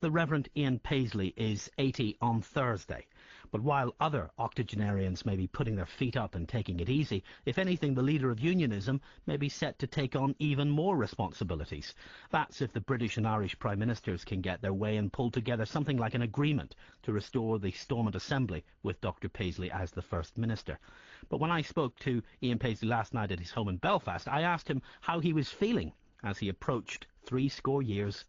The Reverend Ian Paisley is 80 on Thursday, but while other octogenarians may be putting their feet up and taking it easy, if anything, the leader of unionism may be set to take on even more responsibilities. That's if the British and Irish Prime Ministers can get their way and pull together something like an agreement to restore the Stormont Assembly with Dr Paisley as the First Minister. But when I spoke to Ian Paisley last night at his home in Belfast, I asked him how he was feeling as he approached 70 years.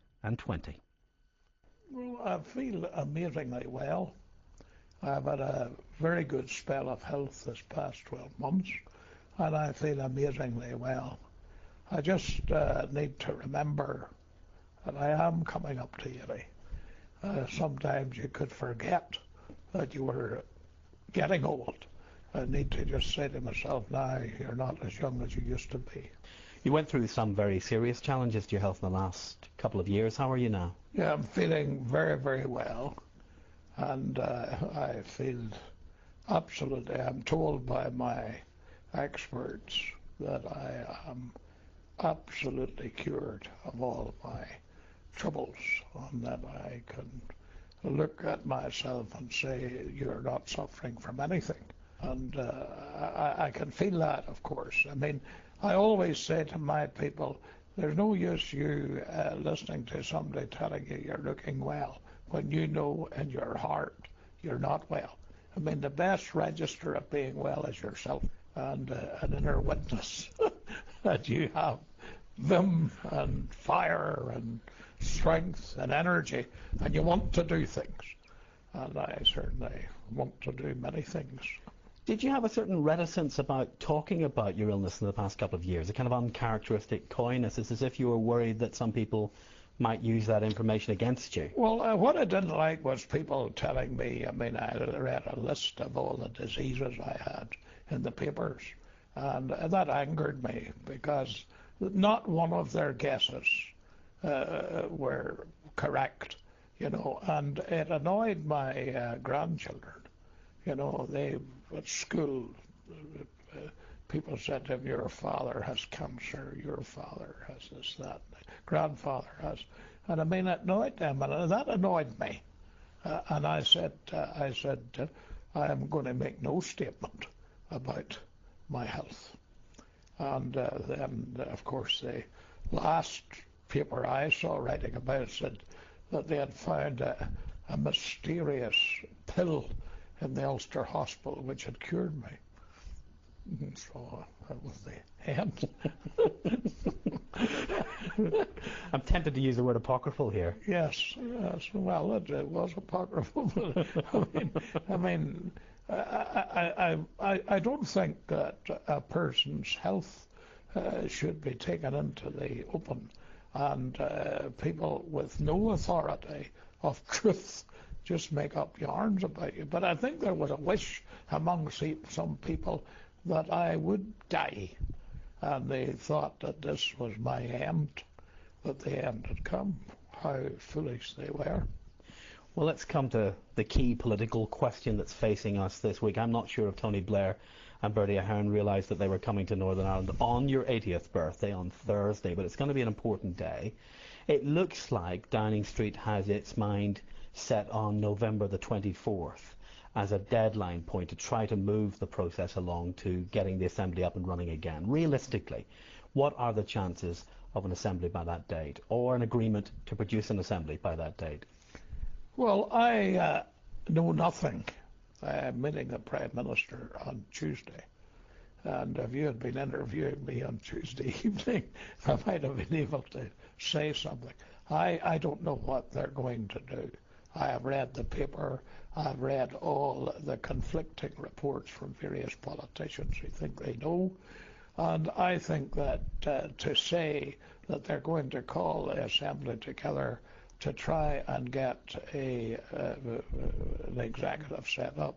Well, I feel amazingly well. I've had a very good spell of health this past 12 months, and I feel amazingly well. I just need to remember that I am coming up to 80. Sometimes you could forget that you were getting old. I need to just say to myself, now you're not as young as you used to be. You went through some very serious challenges to your health in the last couple of years. How are you now? Yeah, I'm feeling very, very well. And I feel absolutely, I'm told by my experts that I am absolutely cured of all my troubles, and that I can look at myself and say, you're not suffering from anything. And I can feel that, of course. I mean, I always say to my people, there's no use you listening to somebody telling you you're looking well when you know in your heart you're not well. I mean, the best register of being well is yourself, and an inner witness that you have vim and fire and strength and energy, and you want to do things. And I certainly want to do many things. Did you have a certain reticence about talking about your illness in the past couple of years? A kind of uncharacteristic coyness? It's as if you were worried that some people might use that information against you. Well, what I didn't like was people telling me, I mean, I read a list of all the diseases I had in the papers, and that angered me because not one of their guesses were correct, you know, and it annoyed my grandchildren. You know, they at school, people said to him, your father has cancer, your father has this, that, grandfather has. And I mean, it annoyed them, and that annoyed me. And I said, I am going to make no statement about my health. And then, of course, the last paper I saw writing about it said that they had found a mysterious pill in the Ulster hospital which had cured me. So that was the end. I'm tempted to use the word apocryphal here. Yes. Well, it was apocryphal. I mean, I don't think that a person's health should be taken into the open, and people with no authority of truth just make up yarns about you. But I think there was a wish among some people that I would die, and they thought that this was my end, that the end had come. How foolish they were. Well, let's come to the key political question that's facing us this week. I'm not sure if Tony Blair and Bertie Ahern realised that they were coming to Northern Ireland on your 80th birthday on Thursday, but it's going to be an important day. It looks like Downing Street has its mind set on November the 24th as a deadline point to try to move the process along to getting the Assembly up and running again. Realistically, what are the chances of an Assembly by that date, or an agreement to produce an Assembly by that date? Well, I know nothing. I'm meeting the Prime Minister on Tuesday, and if you had been interviewing me on Tuesday evening, I might have been able to say something. I don't know what they're going to do. I have read the paper. I've read all the conflicting reports from various politicians who think they know. And I think that to say that they're going to call the Assembly together to try and get an executive set up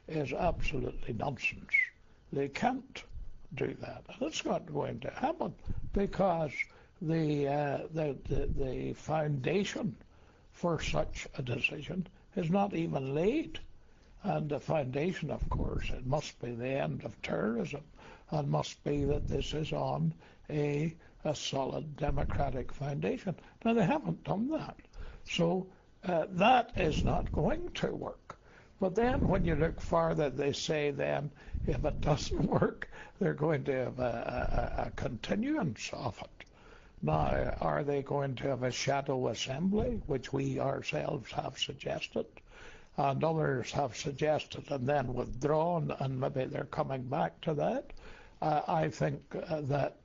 is absolutely nonsense. They can't do that. And it's not going to happen because the foundation for such a decision is not even laid. And the foundation, of course, it must be the end of terrorism, and must be that this is on a solid democratic foundation. Now, they haven't done that. So That is not going to work. But then when you look farther, they say then if it doesn't work, they're going to have a continuance of it. Now, are they going to have a shadow assembly, which we ourselves have suggested, and others have suggested and then withdrawn, and maybe they're coming back to that? I think that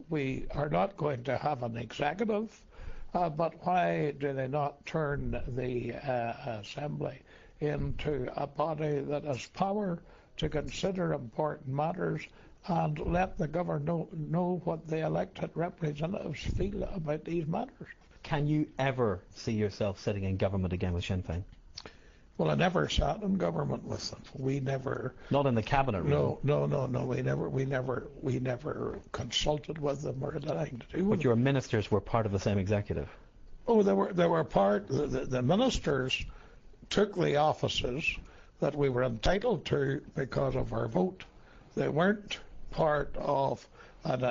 we are not going to have an executive, but why do they not turn the assembly into a body that has power to consider important matters and let the governor know what the elected representatives feel about these matters? Can you ever see yourself sitting in government again with Sinn Fein? Well, I never sat in government with them. We never. Not in the cabinet room. No. We never consulted with them or had anything to do with them. But your ministers were part of the same executive. Oh, they were part. The ministers took the offices that we were entitled to because of our vote. They weren't part of an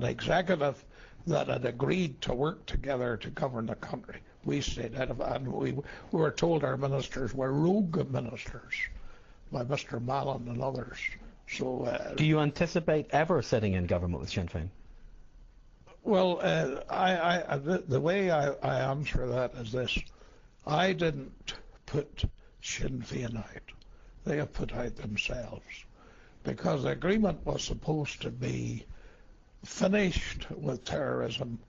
executive that had agreed to work together to govern the country. We stayed out of it, and we were told our ministers were rogue ministers by Mr. Mallon and others. So, do you anticipate ever sitting in government with Sinn Fein? Well, the way I answer that is this. I didn't put Sinn Fein out. They have put out themselves. Because the agreement was supposed to be finished with terrorism,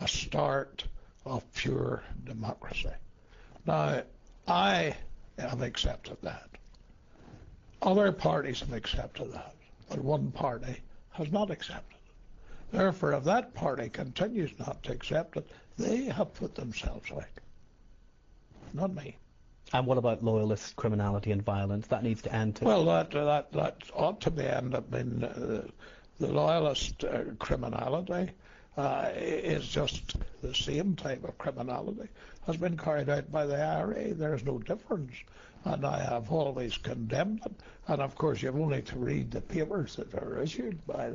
a start of pure democracy. Now, I have accepted that. Other parties have accepted that, but one party has not accepted it. Therefore, if that party continues not to accept it, they have put themselves out. Not me. And what about Loyalist criminality and violence? That needs to end too. Well, that ought to be ended. I mean, the Loyalist criminality is just the same type of criminality has been carried out by the IRA. There is no difference, and I have always condemned it. And of course, you've only to read the papers that are issued by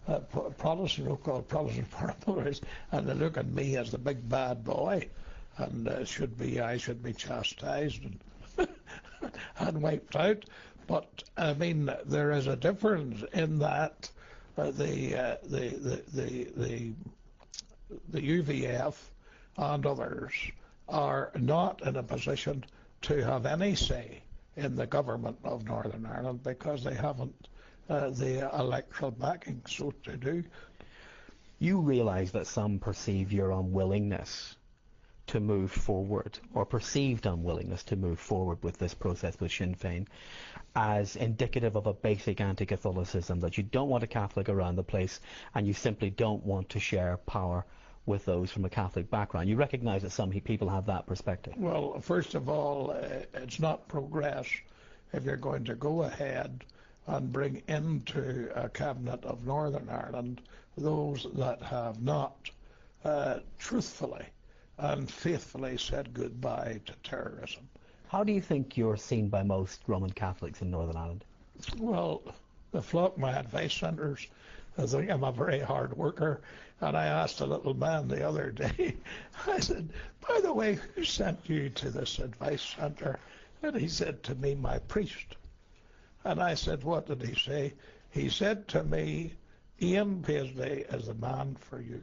the Protestant, so-called Protestant paramilitaries, and they look at me as the big bad boy, and I should be chastised and wiped out. But I mean, there is a difference in that. The UVF and others are not in a position to have any say in the government of Northern Ireland because they haven't the electoral backing, so to do. You realise that some perceive your unwillingness to move forward, or perceived unwillingness to move forward with this process with Sinn Fein, as indicative of a basic anti-Catholicism, that you don't want a Catholic around the place and you simply don't want to share power with those from a Catholic background. You recognise that some people have that perspective. Well, first of all, it's not progress if you're going to go ahead and bring into a cabinet of Northern Ireland those that have not truthfully and faithfully said goodbye to terrorism. How do you think you're seen by most Roman Catholics in Northern Ireland? Well, they flock my advice centres. I think I'm a very hard worker. And I asked a little man the other day, I said, by the way, who sent you to this advice centre? And he said to me, my priest. And I said, what did he say? He said to me, Ian Paisley is the man for you.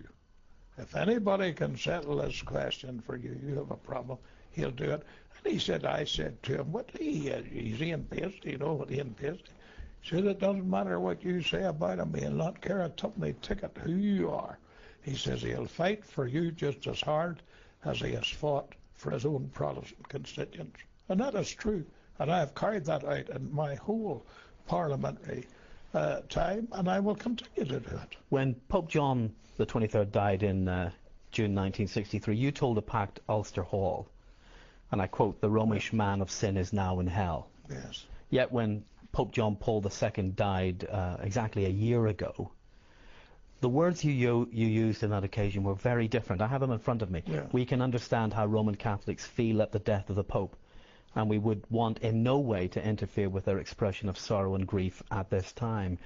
If anybody can settle this question for you, you have a problem, he'll do it. And he said, I said to him, what he's Ian Paisley, you know what Ian Paisley? He said, it doesn't matter what you say about him, he'll not care a tuppenny ticket who you are. He says he'll fight for you just as hard as he has fought for his own Protestant constituents. And that is true. And I have carried that out in my whole parliamentary time, and I will continue to do it. When Pope John the 23rd died in June 1963, you told the pact Ulster Hall, and I quote, the Romish man of sin is now in hell. Yes. Yet when Pope John Paul II died exactly a year ago, the words you used in that occasion were very different. I have them in front of me. Yeah. We can understand how Roman Catholics feel at the death of the Pope. and we would want in no way to interfere with their expression of sorrow and grief at this time.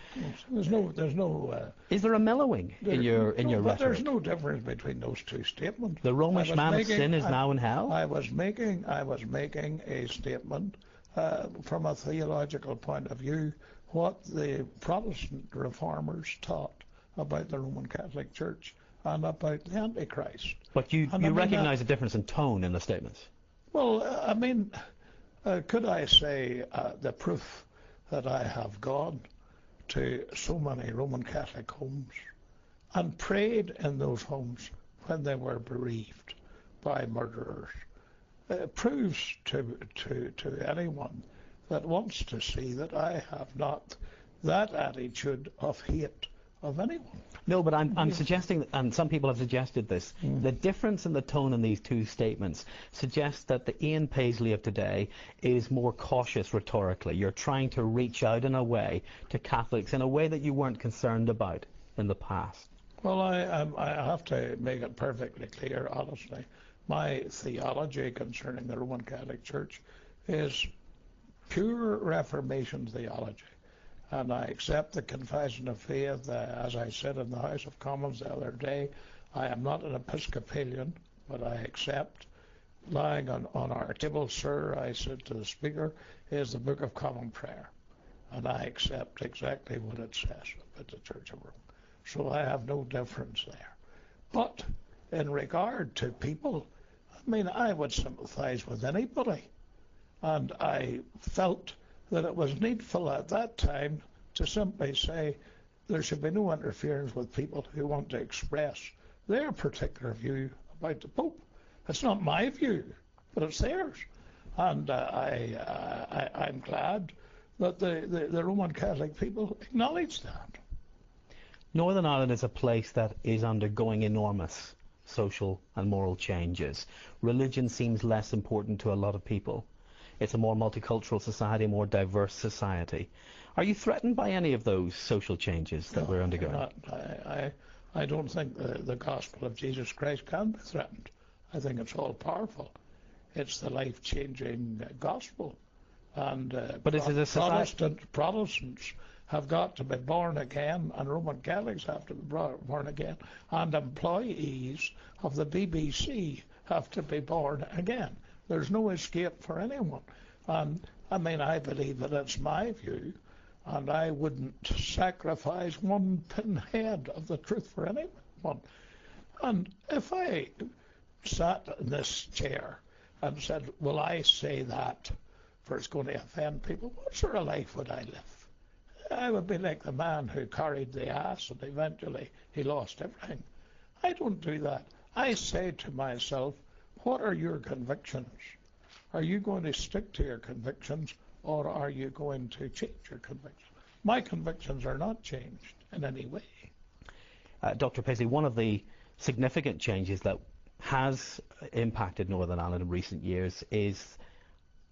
There's no. Is there a mellowing in your but rhetoric? There's no difference between those two statements. The Romish man of sin is now in hell? I was making a statement from a theological point of view, what the Protestant reformers taught about the Roman Catholic Church and about the Antichrist. But you recognise a difference in tone in the statements? Well, I mean, could I say the proof that I have gone to so many Roman Catholic homes and prayed in those homes when they were bereaved by murderers proves to anyone that wants to see that I have not that attitude of hate of anyone. No, but I'm suggesting, and some people have suggested this, the difference in the tone in these two statements suggests that the Ian Paisley of today is more cautious rhetorically. You're trying to reach out in a way to Catholics in a way that you weren't concerned about in the past. Well, I have to make it perfectly clear, honestly. My theology concerning the Roman Catholic Church is pure Reformation theology. And I accept the confession of faith, as I said in the House of Commons the other day. I am not an Episcopalian, but I accept, lying on our table, sir, I said to the Speaker, is the Book of Common Prayer. And I accept exactly what it says about the Church of Rome. So I have no difference there. But in regard to people, I mean, I would sympathize with anybody. And I felt that it was needful at that time to simply say there should be no interference with people who want to express their particular view about the Pope. It's not my view, but it's theirs. And I'm glad that the Roman Catholic people acknowledge that. Northern Ireland is a place that is undergoing enormous social and moral changes. Religion seems less important to a lot of people. It's a more multicultural society, a more diverse society. Are you threatened by any of those social changes that we're undergoing? I don't think the gospel of Jesus Christ can be threatened. I think it's all powerful. It's the life-changing gospel. And but is it a society? Protestants have got to be born again, and Roman Catholics have to be born again, and employees of the BBC have to be born again. There's no escape for anyone. And I mean, I believe that it's my view, and I wouldn't sacrifice one pinhead of the truth for anyone. And if I sat in this chair and said, will I say that for it's going to offend people, what sort of life would I live? I would be like the man who carried the ass and eventually he lost everything. I don't do that. I say to myself, what are your convictions? Are you going to stick to your convictions, or are you going to change your convictions? My convictions are not changed in any way. Dr. Paisly, one of the significant changes that has impacted Northern Ireland in recent years is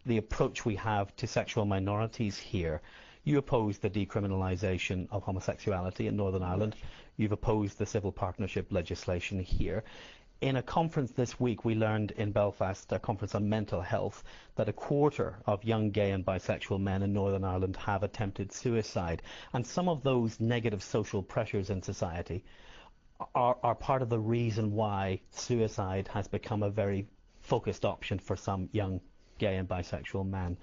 the approach we have to sexual minorities here. You oppose the decriminalisation of homosexuality in Northern Ireland. You've opposed the civil partnership legislation here. In a conference this week, we learned in Belfast, a conference on mental health, that a quarter of young gay and bisexual men in Northern Ireland have attempted suicide. And some of those negative social pressures in society are part of the reason why suicide has become a very focused option for some young gay and bisexual men.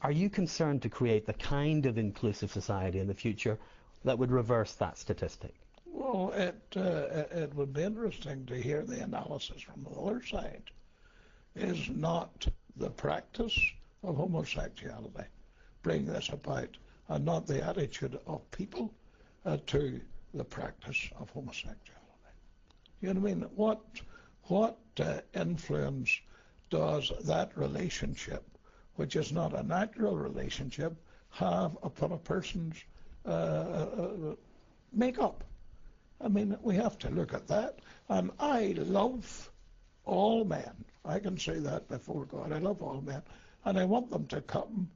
Are you concerned to create the kind of inclusive society in the future that would reverse that statistic? Well, it would be interesting to hear the analysis from the other side. Is not the practice of homosexuality bring this about, and not the attitude of people to the practice of homosexuality? You know what I mean? What influence does that relationship, which is not a natural relationship, have upon a person's makeup? I mean, we have to look at that. And I love all men. I can say that before God. I love all men. And I want them to come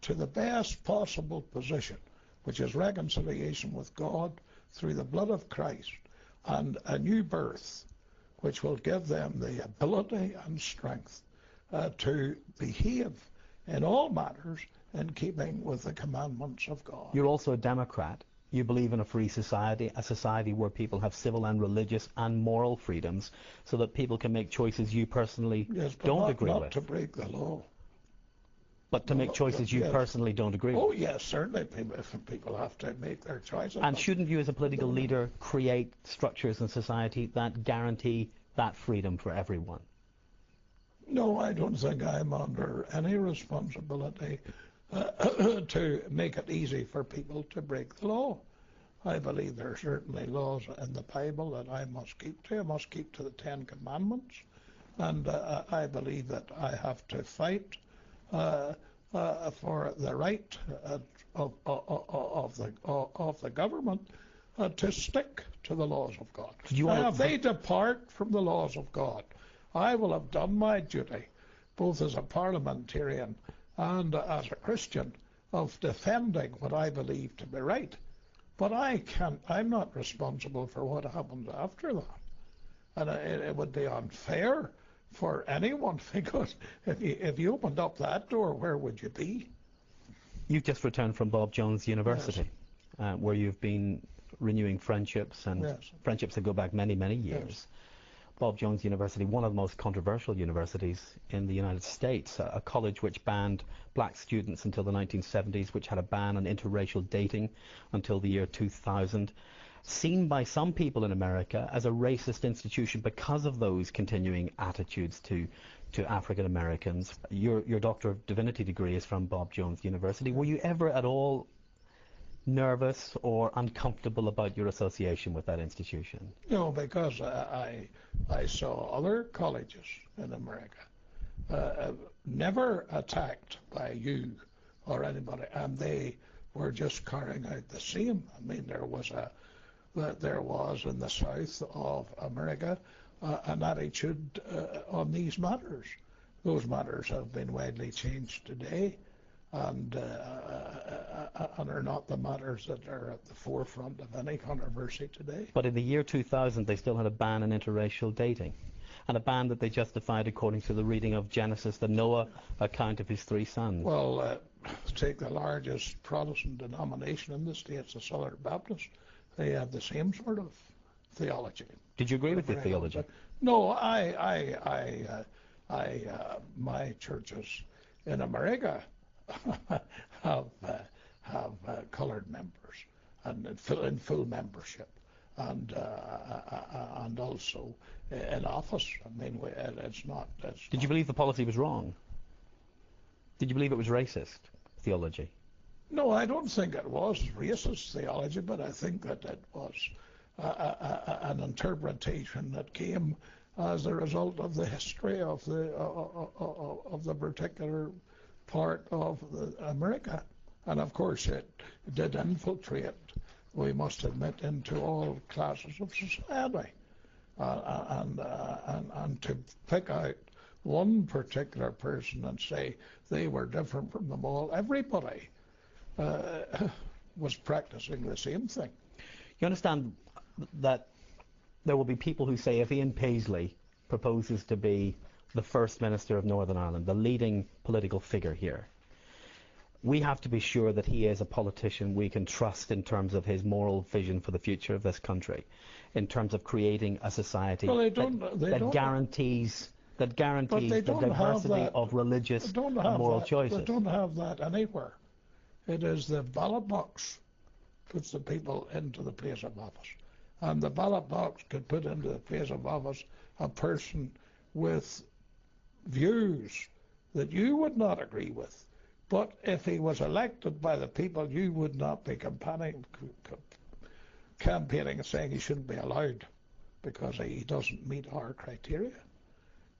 to the best possible position, which is reconciliation with God through the blood of Christ and a new birth, which will give them the ability and strength to behave in all matters in keeping with the commandments of God. You're also a Democrat. You believe in a free society, a society where people have civil and religious and moral freedoms so that people can make choices you personally don't agree with. Not to break the law. But to make choices you personally don't agree with. Oh, yes, certainly people have to make their choices. And shouldn't you as a political leader create structures in society that guarantee that freedom for everyone? No, I don't think I'm under any responsibility to make it easy for people to break the law. I believe there are certainly laws in the Bible that I must keep to. I must keep to the Ten Commandments. And I believe that I have to fight for the right of the government to stick to the laws of God. If they depart from the laws of God, I will have done my duty, both as a parliamentarian and as a Christian, of defending what I believe to be right. But I'm not responsible for what happens after that. And it would be unfair for anyone, because if you opened up that door, where would you be? You've just returned from Bob Jones University, yes. Where you've been renewing friendships, and yes. Friendships that go back many, many years. Yes. Bob Jones University, one of the most controversial universities in the United States, a college which banned black students until the 1970s, which had a ban on interracial dating until the year 2000, seen by some people in America as a racist institution because of those continuing attitudes to African Americans. Your Doctor of Divinity degree is from Bob Jones University. Were you ever at all nervous or uncomfortable about your association with that institution? No, because I saw other colleges in America never attacked by you or anybody, and they were just carrying out the same. I mean, there was in the south of America an attitude on these matters. Those matters have been widely changed today, and are not the matters that are at the forefront of any controversy today. But in the year 2000, they still had a ban on interracial dating, and a ban that they justified according to the reading of Genesis, the Noah account of his 3 sons. Well, take the largest Protestant denomination in the States, the Southern Baptists. They have the same sort of theology. Did you agree with the theology? No, my churches in America have coloured members and in full membership, and also in office. I mean, it's not. Did you believe the policy was wrong? Did you believe it was racist theology? No, I don't think it was racist theology, but I think that it was an interpretation that came as a result of the history of the particular part of America. And of course it did infiltrate, we must admit, into all classes of society. And to pick out one particular person and say they were different from them all, everybody was practicing the same thing. You understand that there will be people who say if Ian Paisley proposes to be the First Minister of Northern Ireland, the leading political figure here, we have to be sure that he is a politician we can trust in terms of his moral vision for the future of this country, in terms of creating a society that guarantees the diversity of religious and moral choices. They don't have that anywhere. It is the ballot box puts the people into the place of office. And the ballot box could put into the place of office a person with views that you would not agree with. But if he was elected by the people, you would not be campaigning and saying he shouldn't be allowed because he doesn't meet our criteria.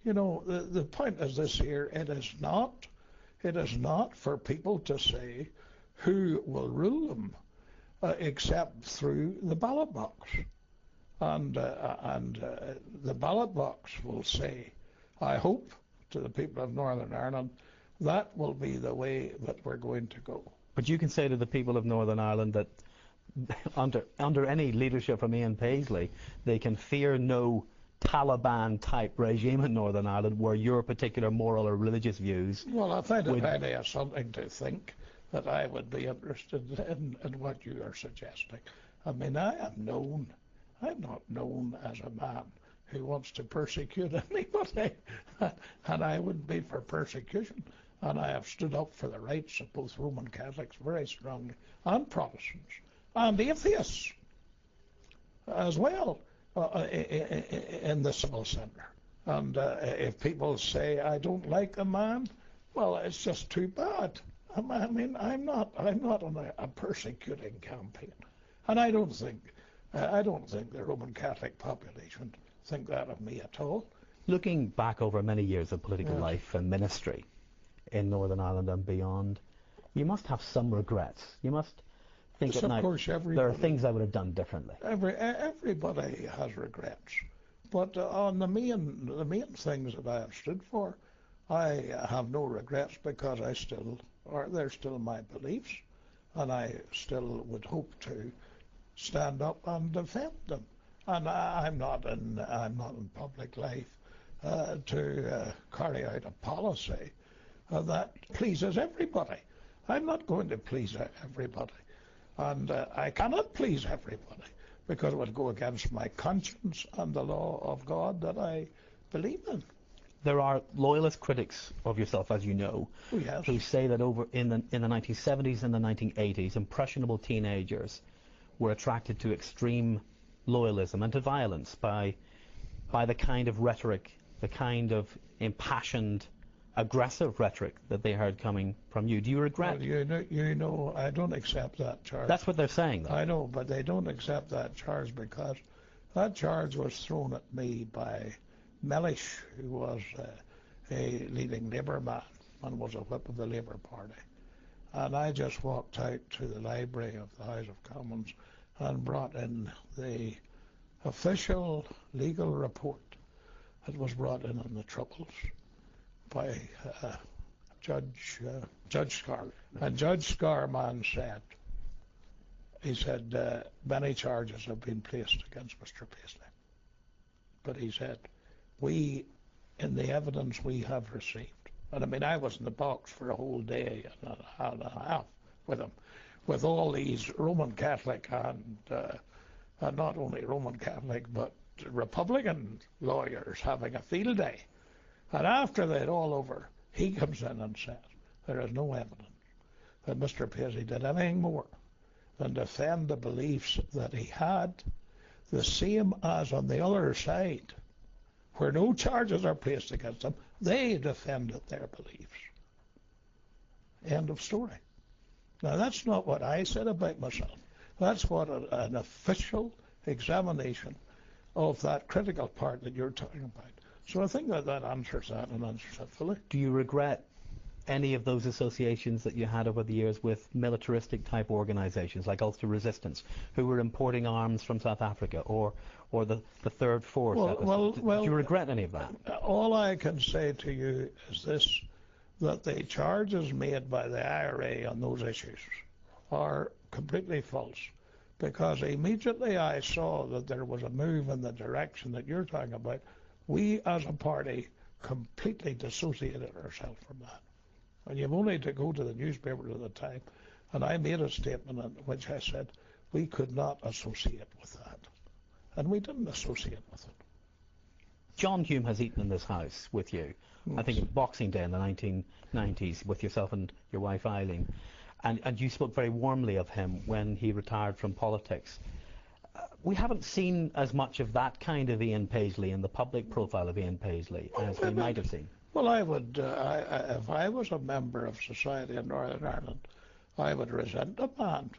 You know, the point is this here, it is not for people to say who will rule them except through the ballot box. And the ballot box will say, I hope, to the people of Northern Ireland, that will be the way that we're going to go. But you can say to the people of Northern Ireland that under any leadership from Ian Paisley, they can fear no Taliban-type regime in Northern Ireland where your particular moral or religious views... Well, I find it really something to think that I would be interested in what you are suggesting. I mean, I'm not known as a man who wants to persecute anybody, and I would be for persecution. And I have stood up for the rights of both Roman Catholics very strongly, and Protestants, and atheists as well in the civil centre. And if people say I don't like a man, well, it's just too bad. I mean, I'm not on a persecuting campaign, and I don't think the Roman Catholic population think that of me at all. Looking back over many years of political life and ministry in Northern Ireland and beyond, you must have some regrets. You must think at night, there are things I would have done differently. Everybody has regrets, but on the main things that I have stood for, I have no regrets because they're still my beliefs, and I still would hope to stand up and defend them. And I'm not in public life to carry out a policy that pleases everybody. I'm not going to please everybody, and I cannot please everybody because it would go against my conscience and the law of God that I believe in. There are loyalist critics of yourself, as you know, who say that over in the 1970s and the 1980s, impressionable teenagers were attracted to extreme loyalism and to violence by the kind of rhetoric, the kind of impassioned, aggressive rhetoric that they heard coming from you. Do you regret? Well, you know, I don't accept that charge. That's what they're saying, though. I know, but they don't accept that charge because that charge was thrown at me by Mellish, who was a leading Labour man and was a whip of the Labour Party. And I just walked out to the library of the House of Commons and brought in the official legal report that was brought in on the Troubles by Judge Scar. And Judge Scarman said, many charges have been placed against Mr. Paisly. But he said, in the evidence we have received, and I mean, I was in the box for a whole day and a half with him, with all these Roman Catholic and not only Roman Catholic but Republican lawyers having a field day. And after they're all over, he comes in and says there is no evidence that Mr. Paisly did anything more than defend the beliefs that he had, the same as on the other side, where no charges are placed against them, they defended their beliefs. End of story. Now, that's not what I said about myself. That's what an official examination of that critical part that you're talking about. So I think that answers that and answers that fully. Do you regret any of those associations that you had over the years with militaristic type organisations like Ulster Resistance, who were importing arms from South Africa, or the Third Force? Well, do you regret any of that? All I can say to you is this, that the charges made by the IRA on those issues are completely false, because immediately I saw that there was a move in the direction that you're talking about, we as a party completely dissociated ourselves from that. And you've only to go to the newspapers at the time, and I made a statement in which I said we could not associate with that. And we didn't associate with it. John Hume has eaten in this house with you, I think Boxing Day in the 1990s, with yourself and your wife Eileen. And you spoke very warmly of him when he retired from politics. We haven't seen as much of that kind of Ian Paisley in the public profile of Ian Paisley as we might have seen. Well, I would, if I was a member of society in Northern Ireland, I would resent a man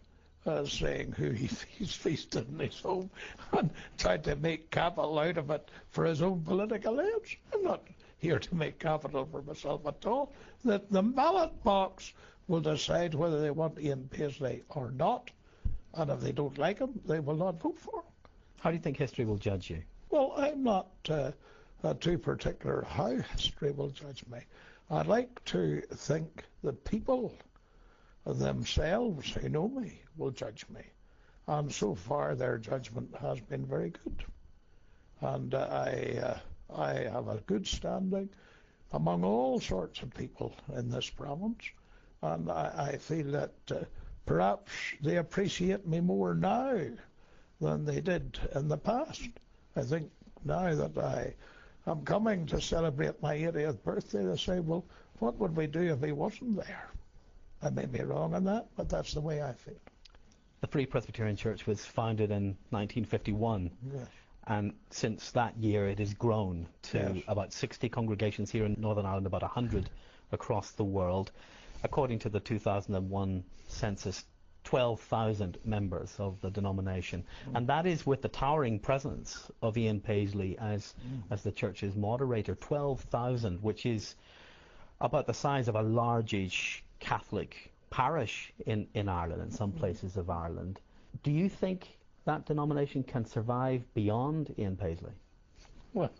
saying who he's feasted in his home and tried to make capital out of it for his own political ends. I'm not here to make capital for myself at all. The ballot box will decide whether they want Ian Paisley or not, and if they don't like him, they will not vote for him. How do you think history will judge you? Well, I'm not too particular how history will judge me. I'd like to think the people themselves who know me will judge me, and so far their judgment has been very good. And I have a good standing among all sorts of people in this province, and I feel that perhaps they appreciate me more now than they did in the past. I think now that I'm coming to celebrate my 80th birthday, they say, well, what would we do if he wasn't there? I may be wrong on that, but that's the way I feel. The Free Presbyterian Church was founded in 1951. Yes. And since that year, it has grown to Yes. about 60 congregations here in Northern Ireland, about 100 across the world. According to the 2001 census, 12,000 members of the denomination. And that is with the towering presence of Ian Paisley as the church's moderator. 12,000, which is about the size of a largish Catholic parish in Ireland, in some places of Ireland. Do you think that denomination can survive beyond Ian Paisley? Well,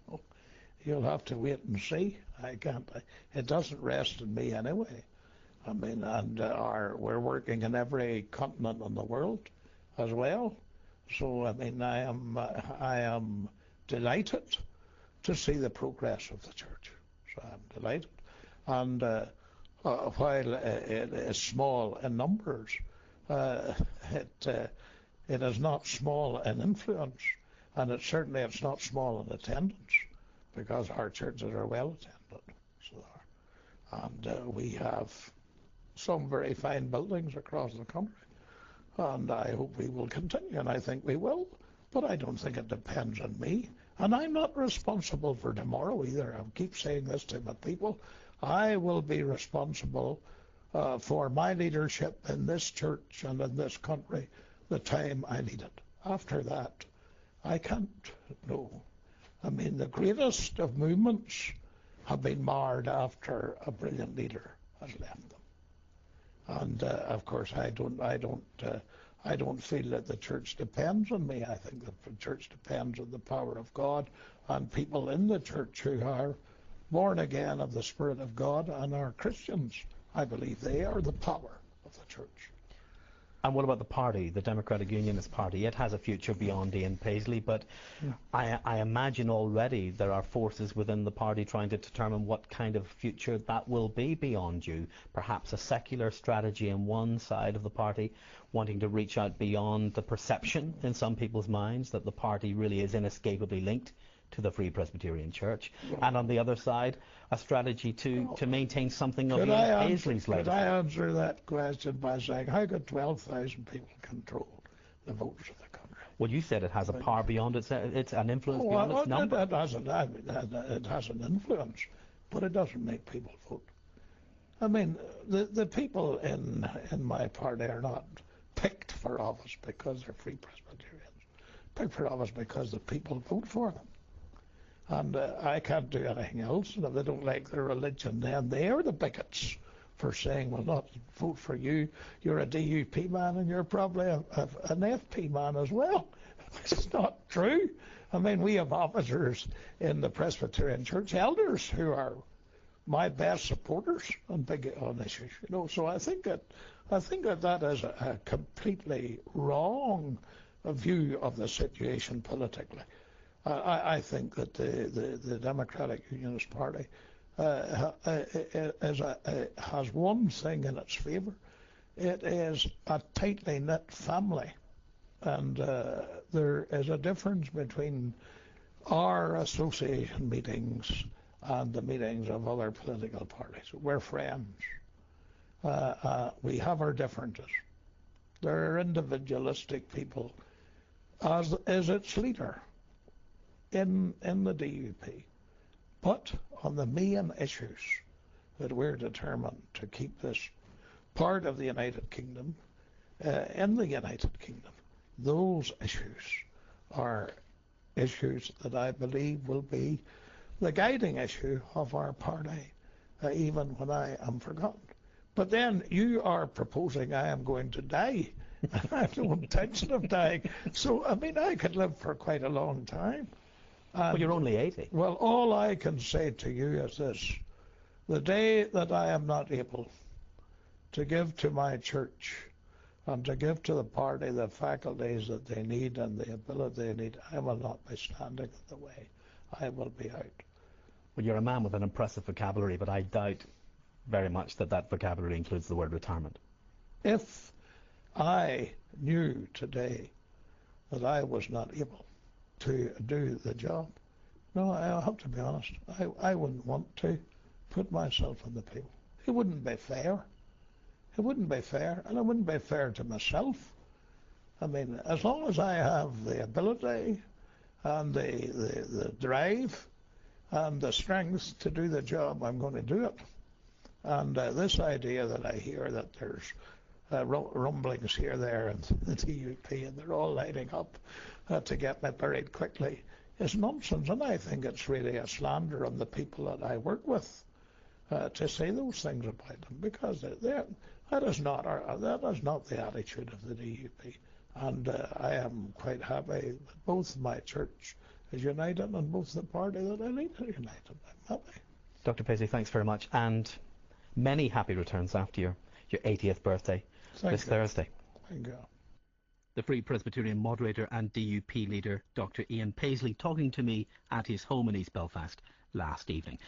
you'll have to wait and see. I can't. It doesn't rest in me anyway. I mean, and we're working in every continent in the world as well. So I mean, I am delighted to see the progress of the church. So I'm delighted. And while it is small in numbers, it is not small in influence, and it's not small in attendance, because our churches are well attended. So and we have some very fine buildings across the country, and I hope we will continue, and I think we will, but I don't think it depends on me, and I'm not responsible for tomorrow either. I keep saying this to my people. I will be responsible for my leadership in this church and in this country the time I need it. After that, I can't know. I mean, the greatest of movements have been marred after a brilliant leader has left them. And of course, I don't feel that the church depends on me. I think that the church depends on the power of God and people in the church who are born again of the Spirit of God and are Christians. I believe they are the power of the church. And what about the party, the Democratic Unionist Party? It has a future beyond Ian Paisley, but I imagine already there are forces within the party trying to determine what kind of future that will be beyond you. Perhaps a secular strategy in one side of the party, wanting to reach out beyond the perception in some people's minds that the party really is inescapably linked to the Free Presbyterian Church, and on the other side, a strategy to maintain something of Ian Paisley's legacy. Could I answer that question by saying, how could 12,000 people control the votes of the country? Well, you said it has a power beyond it's an influence beyond its number. It has an influence, but it doesn't make people vote. I mean, the people in my party are not picked for office because they're Free Presbyterians. Picked for office because the people vote for them. And I can't do anything else. And if they don't like their religion, then they are the bigots for saying, well, not vote for you. You're a DUP man, and you're probably an FP man as well. It's not true. I mean, we have officers in the Presbyterian Church, elders, who are my best supporters on issues. You know, so I think that is a completely wrong view of the situation politically. I think that the Democratic Unionist Party has one thing in its favour. It is a tightly knit family, and there is a difference between our association meetings and the meetings of other political parties. We're friends. We have our differences. There are individualistic people, as is its leader in the DUP. But on the main issues that we're determined to keep this part of the United Kingdom in the United Kingdom, those issues are issues that I believe will be the guiding issue of our party, even when I am forgotten. But then you are proposing I am going to die. I have no intention of dying. So, I mean, I could live for quite a long time. Well, you're only 80. Well, all I can say to you is this. The day that I am not able to give to my church and to give to the party the faculties that they need and the ability they need, I will not be standing in the way. I will be out. Well, you're a man with an impressive vocabulary, but I doubt very much that that vocabulary includes the word retirement. If I knew today that I was not able to do the job, no, I have to be honest, I wouldn't want to put myself on the people. It wouldn't be fair. It wouldn't be fair, and it wouldn't be fair to myself. I mean, as long as I have the ability and the drive and the strength to do the job, I'm going to do it. And this idea that I hear that there's rumblings here, there, and the DUP, and they're all lining up to get me buried quickly, is nonsense. And I think it's really a slander on the people that I work with to say those things about them, because that is not the attitude of the DUP. And I am quite happy that both my church is united and both the party that I lead are united. I'm happy. Dr. Paisly, thanks very much, and many happy returns after your 80th birthday this Thursday. Thank you. The Free Presbyterian moderator and DUP leader, Dr. Ian Paisley, talking to me at his home in East Belfast last evening.